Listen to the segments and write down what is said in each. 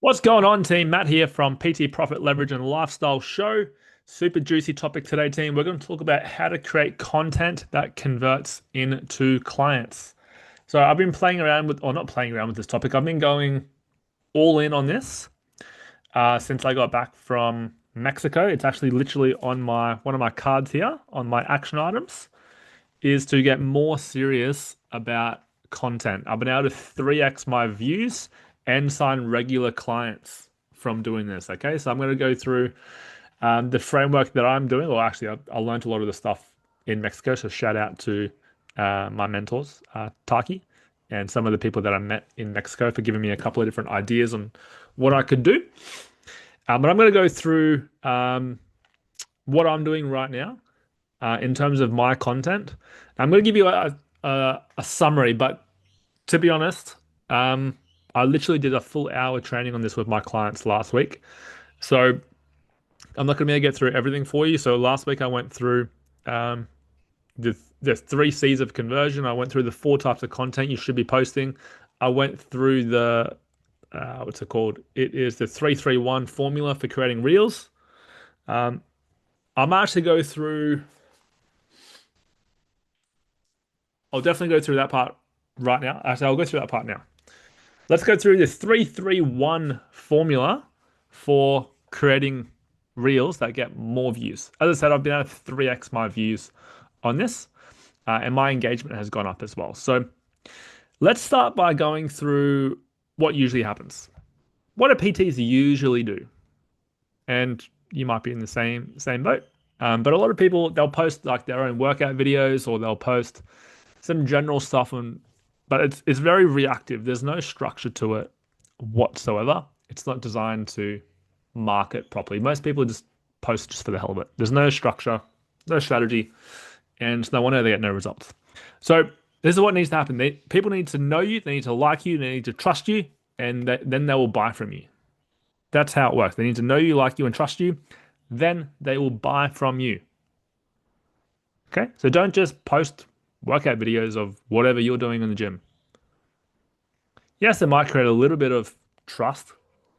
What's going on, team? Matt here from PT Profit Leverage and Lifestyle Show. Super juicy topic today, team. We're going to talk about how to create content that converts into clients. So I've been playing around with, or not playing around with this topic. I've been going all in on this since I got back from Mexico. It's actually literally on my one of my cards here on my action items is to get more serious about content. I've been able to 3x my views and sign regular clients from doing this. Okay, so I'm going to go through the framework that I'm doing, or actually, I learned a lot of the stuff in Mexico. So shout out to my mentors, Taki, and some of the people that I met in Mexico for giving me a couple of different ideas on what I could do. But I'm going to go through what I'm doing right now in terms of my content. I'm going to give you a summary, but to be honest, I literally did a full hour training on this with my clients last week. So I'm not going to be able to get through everything for you. So last week I went through um, the three C's of conversion. I went through the four types of content you should be posting. I went through the what's it called? It is the 331 formula for creating reels. Um, I'm actually go through. I'll definitely go through that part right now. Actually, I'll go through that part now. Let's go through the 331 formula for creating reels that get more views. As I said, I've been able to 3x my views on this, and my engagement has gone up as well. So let's start by going through what usually happens. What do PTs usually do? And you might be in the same boat. But a lot of people, they'll post like their own workout videos, or they'll post some general stuff on, but it's very reactive. There's no structure to it whatsoever. It's not designed to market properly. Most people just post just for the hell of it. There's no structure, no strategy, and no wonder they get no results. So this is what needs to happen. People need to know you, they need to like you, they need to trust you, and then they will buy from you. That's how it works. They need to know you, like you, and trust you. Then they will buy from you. Okay? So don't just post workout videos of whatever you're doing in the gym. Yes, it might create a little bit of trust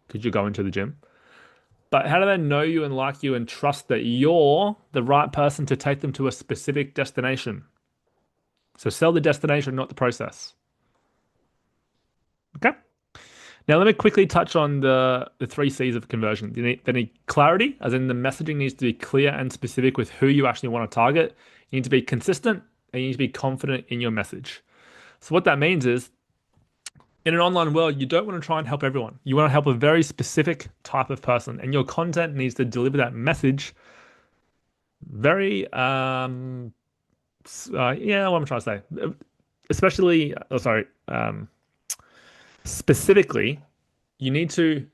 because you're going to the gym. But how do they know you and like you and trust that you're the right person to take them to a specific destination? So sell the destination, not the process. Okay? Now let me quickly touch on the three C's of conversion. They need clarity, as in the messaging needs to be clear and specific with who you actually want to target. You need to be consistent and you need to be confident in your message. So what that means is in an online world, you don't want to try and help everyone. You want to help a very specific type of person, and your content needs to deliver that message very, yeah, what I'm trying to say, especially, specifically, you need to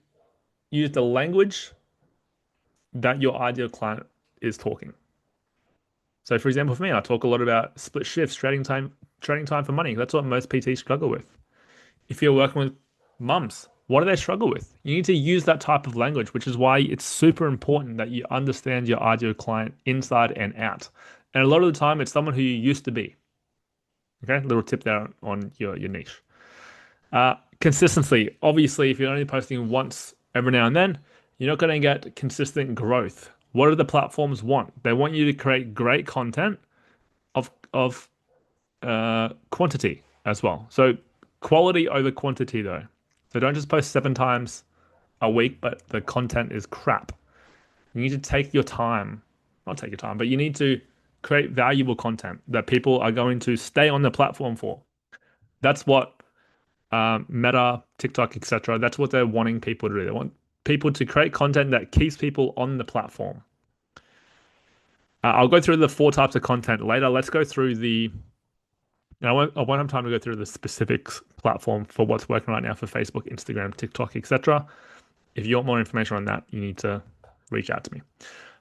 use the language that your ideal client is talking. So, for example, for me, I talk a lot about split shifts, trading time for money. That's what most PTs struggle with. If you're working with mums, what do they struggle with? You need to use that type of language, which is why it's super important that you understand your ideal client inside and out. And a lot of the time, it's someone who you used to be. Okay, little tip there on your niche. Consistency. Obviously, if you're only posting once every now and then, you're not going to get consistent growth. What do the platforms want? They want you to create great content of quantity as well. So quality over quantity, though. So don't just post 7 times a week, but the content is crap. You need to take your time, not take your time, but you need to create valuable content that people are going to stay on the platform for. That's what Meta, TikTok, etc. That's what they're wanting people to do. They want people to create content that keeps people on the platform. I'll go through the 4 types of content later. Let's go through I won't have time to go through the specific platform for what's working right now for Facebook, Instagram, TikTok, etc. If you want more information on that, you need to reach out to me.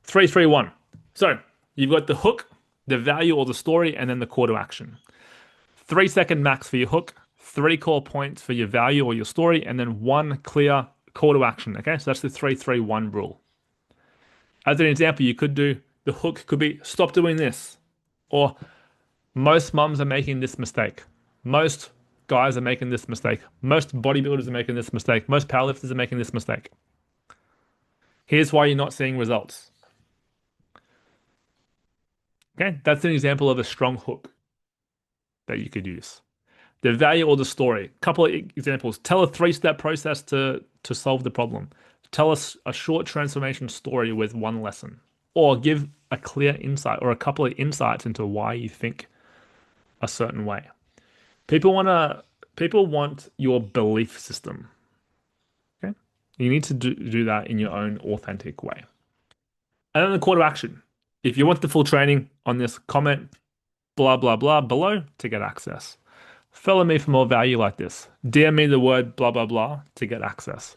331. So you've got the hook, the value or the story, and then the call to action. 3-second max for your hook, 3 core points for your value or your story, and then 1 clear call to action. Okay, so that's the 3-3-1 rule. As an example, you could do the hook could be stop doing this, or most mums are making this mistake. Most guys are making this mistake. Most bodybuilders are making this mistake. Most powerlifters are making this mistake. Here's why you're not seeing results. Okay, that's an example of a strong hook that you could use. The value or the story. Couple of examples. Tell a three-step process to solve the problem. Tell us a short transformation story with one lesson, or give a clear insight or a couple of insights into why you think a certain way. People want to people want your belief system. Okay? You need to do that in your own authentic way. And then the call to action. If you want the full training on this, comment blah blah blah below to get access. Follow me for more value like this. DM me the word blah blah blah to get access.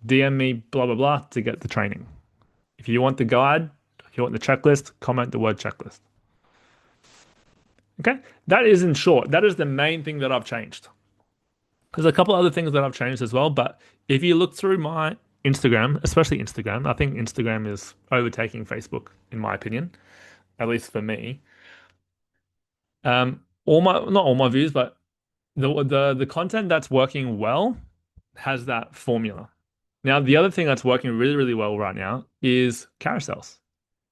DM me blah blah blah to get the training. If you want the guide, if you want the checklist, comment the word checklist. Okay? That is in short. That is the main thing that I've changed. There's a couple other things that I've changed as well, but if you look through my Instagram, especially Instagram, I think Instagram is overtaking Facebook, in my opinion, at least for me. All my not all my views, but the content that's working well has that formula. Now, the other thing that's working really, really well right now is carousels.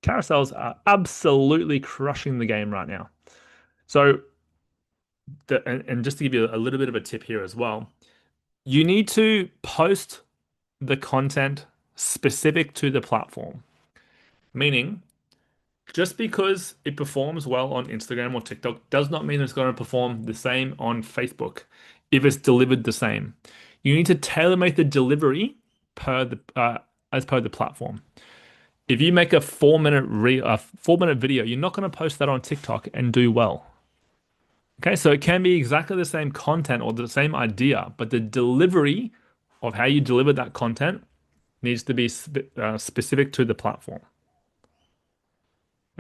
Carousels are absolutely crushing the game right now. So, and just to give you a little bit of a tip here as well, you need to post the content specific to the platform. Meaning, just because it performs well on Instagram or TikTok does not mean it's going to perform the same on Facebook if it's delivered the same. You need to tailor make the delivery per the as per the platform. If you make a 4-minute video, you're not going to post that on TikTok and do well. Okay, so it can be exactly the same content or the same idea, but the delivery of how you deliver that content needs to be specific to the platform.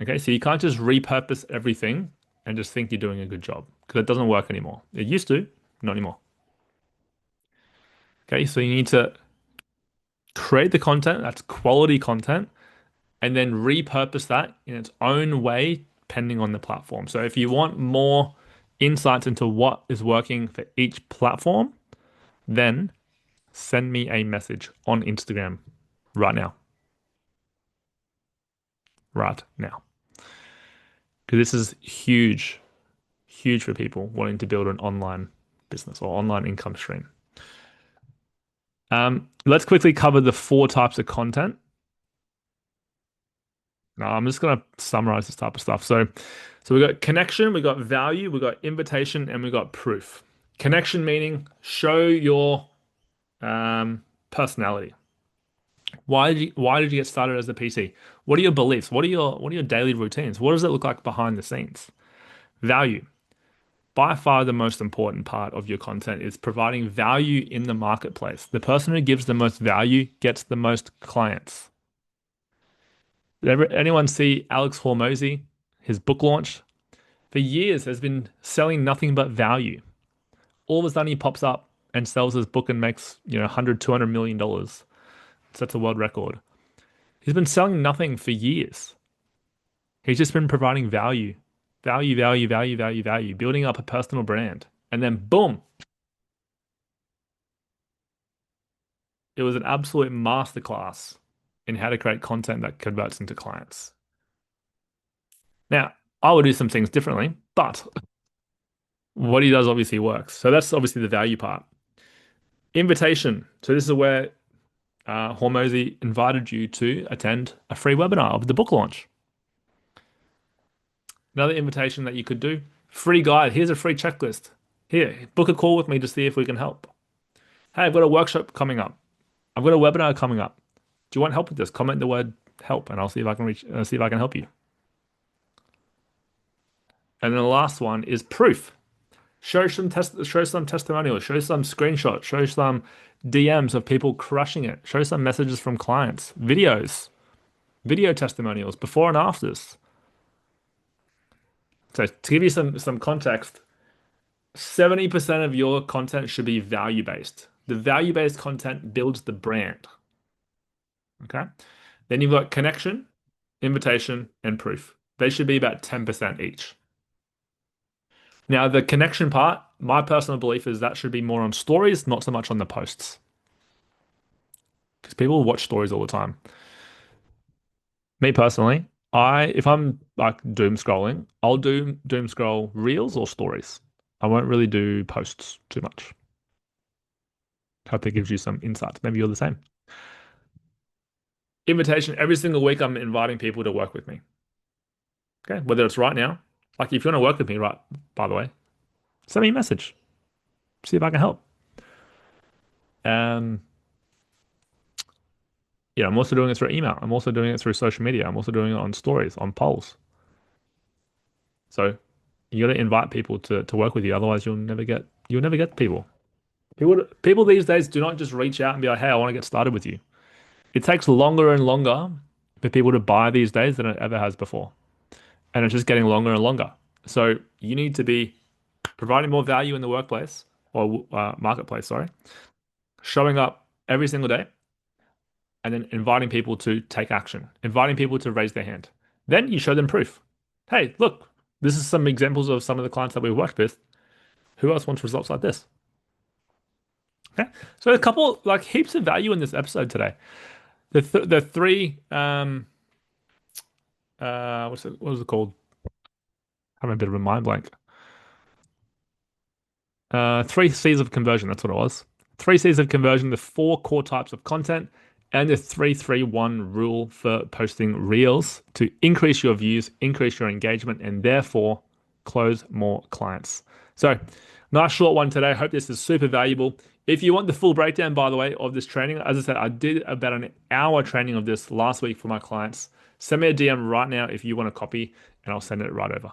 Okay, so you can't just repurpose everything and just think you're doing a good job because it doesn't work anymore. It used to, not anymore. Okay, so you need to create the content that's quality content and then repurpose that in its own way depending on the platform. So if you want more insights into what is working for each platform, then send me a message on Instagram right now. Right now. Because this is huge, huge for people wanting to build an online business or online income stream. Let's quickly cover the 4 types of content. Now, I'm just going to summarize this type of stuff. So we got connection, we got value, we got invitation, and we got proof. Connection meaning show your personality. Why did you get started as a PT? What are your beliefs? What are your daily routines? What does it look like behind the scenes? Value. By far the most important part of your content is providing value in the marketplace. The person who gives the most value gets the most clients. Did anyone see Alex Hormozy, his book launch? For years has been selling nothing but value. All of a sudden he pops up and sells his book and makes, 100, $200 million. Sets a world record. He's been selling nothing for years. He's just been providing value, building up a personal brand. And then boom, it was an absolute masterclass in how to create content that converts into clients. Now, I would do some things differently, but what he does obviously works. So that's obviously the value part. Invitation. So this is where Hormozy invited you to attend a free webinar of the book launch. Another invitation that you could do, free guide. Here's a free checklist. Here, book a call with me to see if we can help. Hey, I've got a workshop coming up. I've got a webinar coming up. Do you want help with this? Comment the word help and I'll see if I can see if I can help you. And then the last one is proof. Show some testimonials, show some screenshots, show some DMs of people crushing it, show some messages from clients, videos, video testimonials, before and afters. So to give you some context, 70% of your content should be value-based. The value-based content builds the brand. Okay? Then you've got connection, invitation, and proof. They should be about 10% each. Now, the connection part, my personal belief is that should be more on stories, not so much on the posts, because people watch stories all the time. Me personally, if I'm like doom scrolling, I'll doom scroll reels or stories. I won't really do posts too much. Hope that gives you some insights. Maybe you're the same. Invitation every single week. I'm inviting people to work with me. Okay, whether it's right now, like if you want to work with me, right? By the way, send me a message. See if I can help. Um, I'm also doing it through email. I'm also doing it through social media. I'm also doing it on stories, on polls. So you got to invite people to work with you. Otherwise, you'll never get people. People these days do not just reach out and be like, "Hey, I want to get started with you." It takes longer and longer for people to buy these days than it ever has before, and it's just getting longer and longer. So you need to be providing more value in the workplace or marketplace, sorry, showing up every single day, and then inviting people to take action, inviting people to raise their hand. Then you show them proof. Hey, look, this is some examples of some of the clients that we've worked with. Who else wants results like this? Okay. So a couple, like heaps of value in this episode today. The three, what was it called? Having a bit of a mind blank. Three C's of conversion. That's what it was. Three C's of conversion, the four core types of content, and the 3-3-1 rule for posting reels to increase your views, increase your engagement, and therefore close more clients. So, nice short one today. Hope this is super valuable. If you want the full breakdown, by the way, of this training, as I said, I did about an hour training of this last week for my clients. Send me a DM right now if you want a copy, and I'll send it right over.